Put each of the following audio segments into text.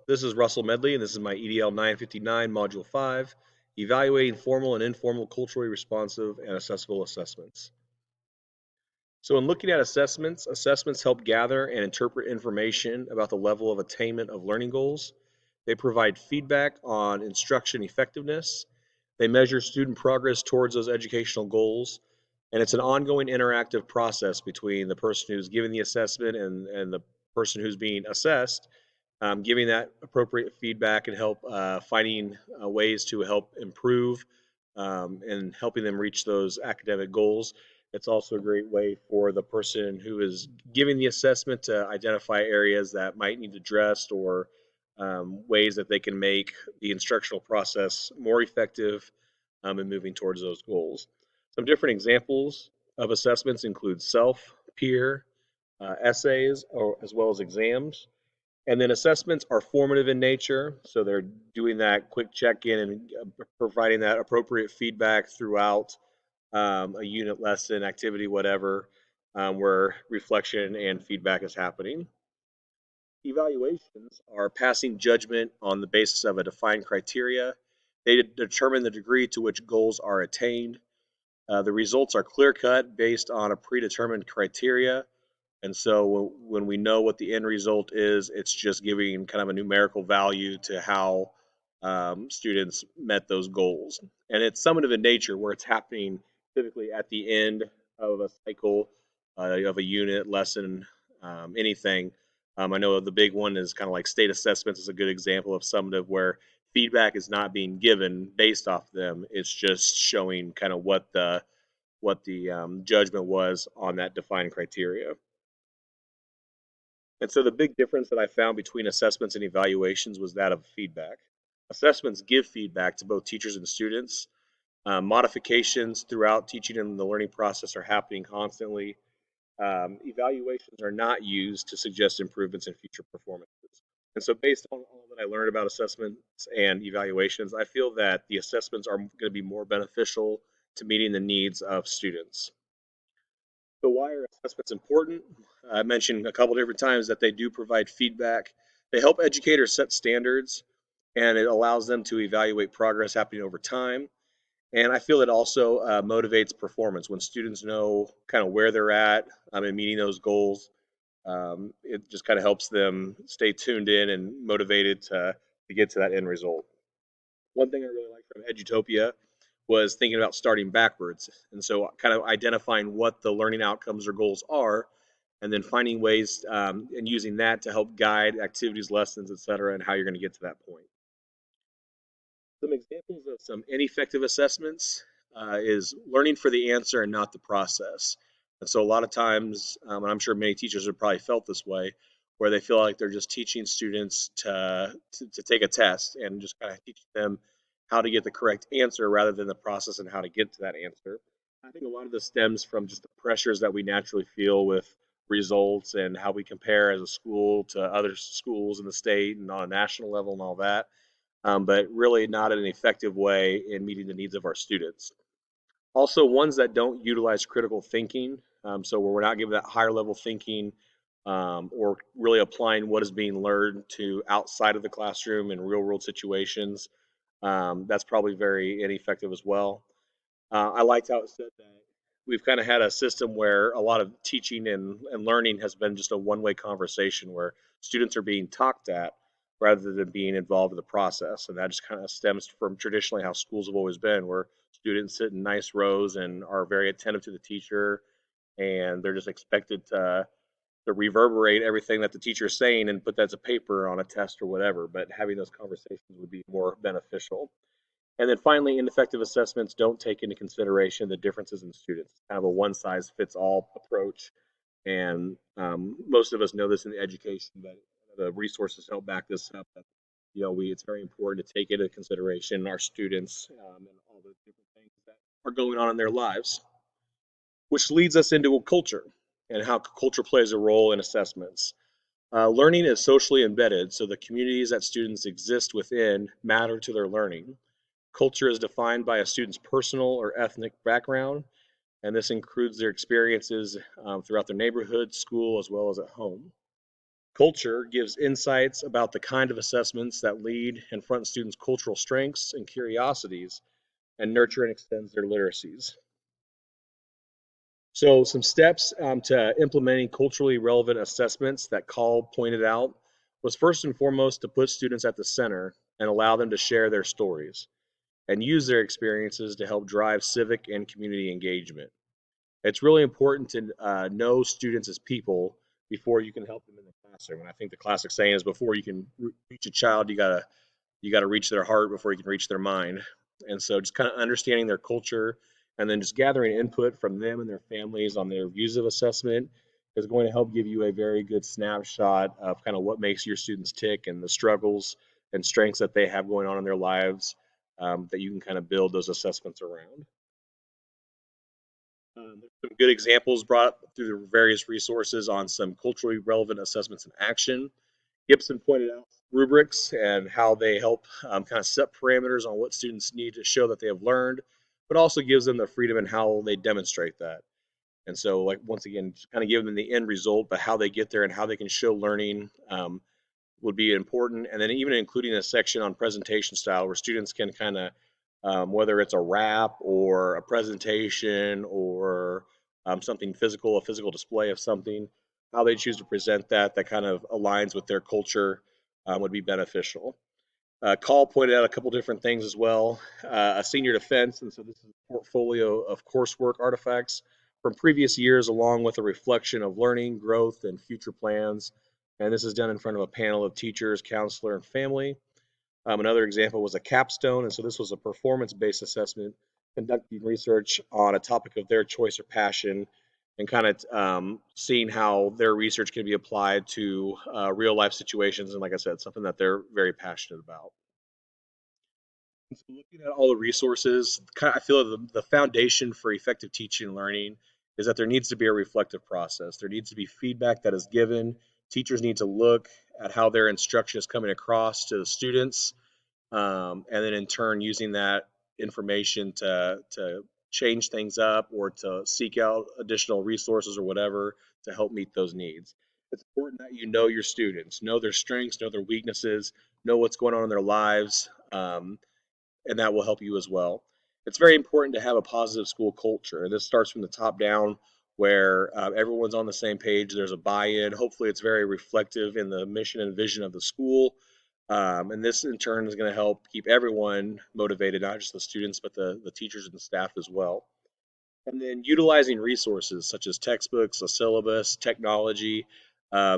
This is Russell Medley, and this is my EDL 959, Module 5, Evaluating Formal and Informal Culturally Responsive and Accessible Assessments. So in looking at assessments, assessments help gather and interpret information about the level of attainment of learning goals. They provide feedback on instruction effectiveness. They measure student progress towards those educational goals. And it's an ongoing interactive process between the person who's giving the assessment and the person who's being assessed, giving that appropriate feedback and help finding ways to help improve and helping them reach those academic goals. It's also a great way for the person who is giving the assessment to identify areas that might need addressed or ways that they can make the instructional process more effective in moving towards those goals. Some different examples of assessments include self, peer, essays, or, as well as exams. And then assessments are formative in nature, so they're doing that quick check-in and providing that appropriate feedback throughout a unit, lesson, activity, whatever, where reflection and feedback is happening. Evaluations are passing judgment on the basis of a defined criteria. They determine the degree to which goals are attained. The results are clear-cut based on a predetermined criteria. And so when we know what the end result is, it's just giving kind of a numerical value to how students met those goals. And it's summative in nature, where it's happening typically at the end of a cycle of a unit, lesson, anything. I know the big one is kind of like state assessments is a good example of summative, where feedback is not being given based off them. It's just showing kind of what the judgment was on that defined criteria. And so the big difference that I found between assessments and evaluations was that of feedback. Assessments give feedback to both teachers and students. Modifications throughout teaching and the learning process are happening constantly. Evaluations are not used to suggest improvements in future performances. And so, based on all that I learned about assessments and evaluations, I feel that the assessments are going to be more beneficial to meeting the needs of students. So why are assessments important? I mentioned a couple different times that they do provide feedback. They help educators set standards, and it allows them to evaluate progress happening over time. And I feel it also motivates performance when students know kind of where they're at in meeting those goals. It just kind of helps them stay tuned in and motivated to get to that end result. One thing I really like from Edutopia was thinking about starting backwards. And so, kind of identifying what the learning outcomes or goals are, and then finding ways and using that to help guide activities, lessons, et cetera, and how you're going to get to that point. Some examples of some ineffective assessments is learning for the answer and not the process. And so, a lot of times, and I'm sure many teachers have probably felt this way, where they feel like they're just teaching students to take a test and just kind of teaching them how to get the correct answer rather than the process and how to get to that answer. I think a lot of this stems from just the pressures that we naturally feel with results and how we compare as a school to other schools in the state and on a national level and all that, but really not in an effective way in meeting the needs of our students. Also, ones that don't utilize critical thinking, so where we're not giving that higher level thinking or really applying what is being learned to outside of the classroom in real world situations, that's probably very ineffective as well. I liked how it said that we've kind of had a system where a lot of teaching and learning has been just a one-way conversation where students are being talked at rather than being involved in the process. And that just kind of stems from traditionally how schools have always been, where students sit in nice rows and are very attentive to the teacher, and they're just expected to reverberate everything that the teacher is saying and put that as a paper on a test or whatever. But having those conversations would be more beneficial. And then finally, ineffective assessments don't take into consideration the differences in students. It's kind of a one size fits all approach. And most of us know this in the education, but the resources help back this up. It's very important to take into consideration our students and all the different things that are going on in their lives, which leads us into a culture and how culture plays a role in assessments. Learning is socially embedded, so the communities that students exist within matter to their learning. Culture is defined by a student's personal or ethnic background, and this includes their experiences throughout their neighborhood, school, as well as at home. Culture gives insights about the kind of assessments that lead and front students' cultural strengths and curiosities and nurture and extends their literacies. So, some steps to implementing culturally relevant assessments that Call pointed out was first and foremost to put students at the center and allow them to share their stories and use their experiences to help drive civic and community engagement. It's really important to know students as people before you can help them in the classroom. And I think the classic saying is before you can reach a child, you got to reach their heart before you can reach their mind. And so just kind of understanding their culture and then just gathering input from them and their families on their views of assessment is going to help give you a very good snapshot of kind of what makes your students tick and the struggles and strengths that they have going on in their lives, that you can kind of build those assessments around. There's some good examples brought up through the various resources on some culturally relevant assessments in action. Gibson pointed out rubrics and how they help kind of set parameters on what students need to show that they have learned, but also gives them the freedom in how they demonstrate that. And so, like once again, just kind of give them the end result, but how they get there and how they can show learning, would be important. And then even including a section on presentation style where students can kind of, whether it's a rap or a presentation or something physical, a physical display of something, how they choose to present that kind of aligns with their culture would be beneficial. Call pointed out a couple different things as well. A senior defense, and so this is a portfolio of coursework artifacts from previous years, along with a reflection of learning, growth, and future plans. And this is done in front of a panel of teachers, counselor, and family. Another example was a capstone, and so this was a performance-based assessment conducting research on a topic of their choice or passion, and kind of seeing how their research can be applied to real life situations, and like I said, something that they're very passionate about. And so looking at all the resources, I feel the foundation for effective teaching and learning is that there needs to be a reflective process. There needs to be feedback that is given. Teachers need to look at how their instruction is coming across to the students, and then in turn using that information to change things up or to seek out additional resources or whatever to help meet those needs. It's important that you know your students, know their strengths, know their weaknesses, know what's going on in their lives, and that will help you as well. It's very important to have a positive school culture, and this starts from the top down, where everyone's on the same page. There's a buy-in. Hopefully, it's very reflective in the mission and vision of the school, and this in turn is going to help keep everyone motivated, not just the students, but the teachers and the staff as well. And then utilizing resources such as textbooks, a syllabus, technology,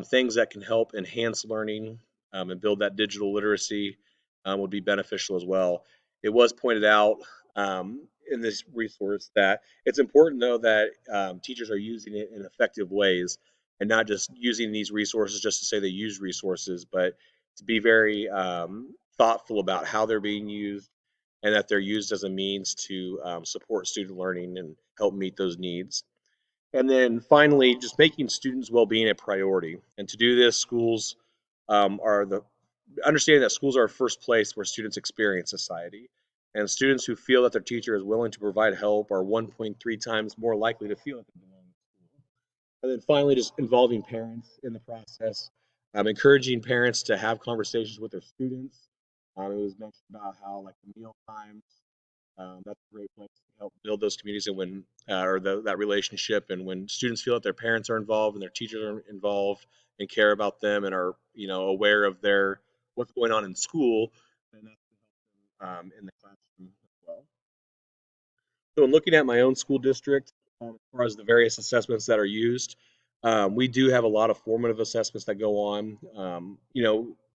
things that can help enhance learning and build that digital literacy would be beneficial as well. It was pointed out in this resource that it's important, though, that teachers are using it in effective ways and not just using these resources just to say they use resources, but to be very thoughtful about how they're being used and that they're used as a means to support student learning and help meet those needs. And then finally, just making students' well-being a priority. And to do this, schools are the understanding that schools are a first place where students experience society. And students who feel that their teacher is willing to provide help are 1.3 times more likely to feel that they belong in school. And then finally, just involving parents in the process, encouraging parents to have conversations with their students. It was mentioned about how like the meal times, that's a great place to help build those communities and when that relationship. And when students feel that their parents are involved and their teachers are involved and care about them and are aware of their what's going on in school, then that's going to help them in the classroom as well. So in looking at my own school district, as far as the various assessments that are used, we do have a lot of formative assessments that go on.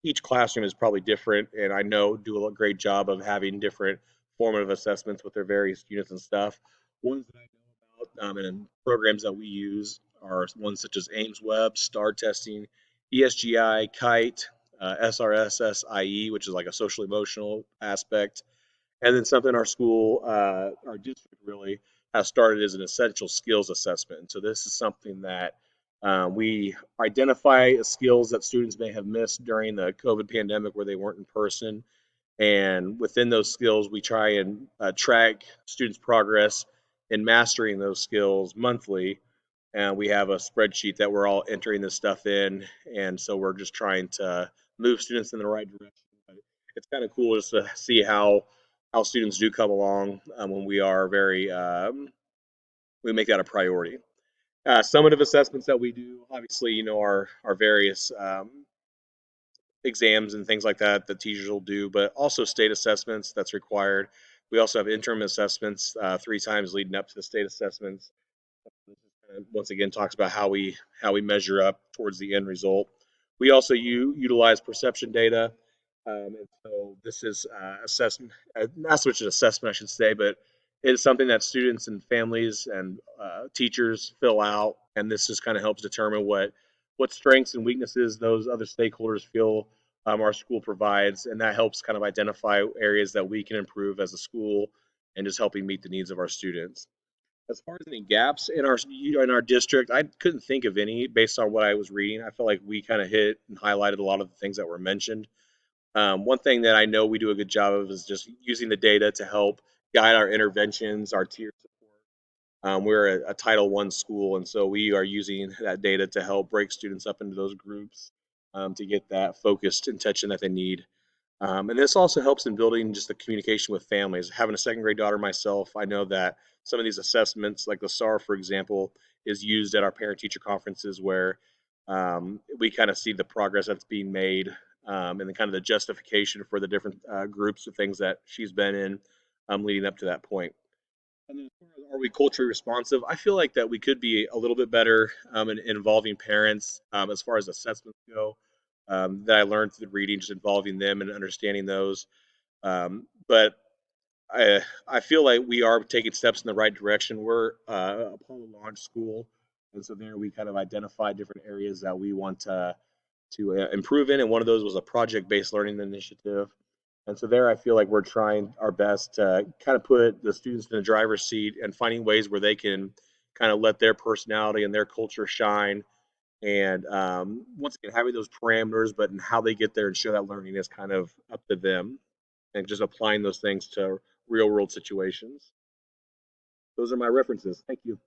Each classroom is probably different, and I know do a great job of having different formative assessments with their various units and stuff. Ones that I know about and programs that we use are ones such as Ames Web, STAR testing, ESGI, KITE, SRSSIE, which is like a social emotional aspect, and then something our school, our district really has started as an essential skills assessment. So this is something that we identify skills that students may have missed during the COVID pandemic where they weren't in person. And within those skills, we try and track students' progress in mastering those skills monthly. and we have a spreadsheet that we're all entering this stuff in, and so we're just trying to move students in the right direction. But it's kind of cool just to see how students do come along when we are very we make that a priority. Summative assessments that we do, obviously, our various exams and things like that that teachers will do, but also state assessments that's required. We also have interim assessments 3 times leading up to the state assessments. Once again talks about how we measure up towards the end result. We also utilize perception data, and so this is assessment, not so much an assessment, I should say, but it is something that students and families and teachers fill out, and this just kind of helps determine what strengths and weaknesses those other stakeholders feel our school provides, and that helps kind of identify areas that we can improve as a school and just helping meet the needs of our students. As far as any gaps in our district, I couldn't think of any based on what I was reading. I felt like we kind of hit and highlighted a lot of the things that were mentioned. One thing that I know we do a good job of is just using the data to help guide our interventions, our tier support. We're a Title I school, and so we are using that data to help break students up into those groups to get that focused attention that they need. And this also helps in building just the communication with families. Having a second grade daughter myself, I know that some of these assessments, like the SAR, for example, is used at our parent teacher conferences where we kind of see the progress that's being made and the kind of the justification for the different groups of things that she's been in leading up to that point. And then as far as are we culturally responsive? I feel like that we could be a little bit better in involving parents as far as assessments go. That I learned through reading, just involving them and understanding those. But I feel like we are taking steps in the right direction. We're a Apollo launch school, and so there we kind of identified different areas that we want to improve in, and one of those was a project-based learning initiative. And so there, I feel like we're trying our best to kind of put the students in the driver's seat and finding ways where they can kind of let their personality and their culture shine. And once again, having those parameters, but in how they get there and show that learning is kind of up to them, and just applying those things to real world situations. Those are my references. Thank you.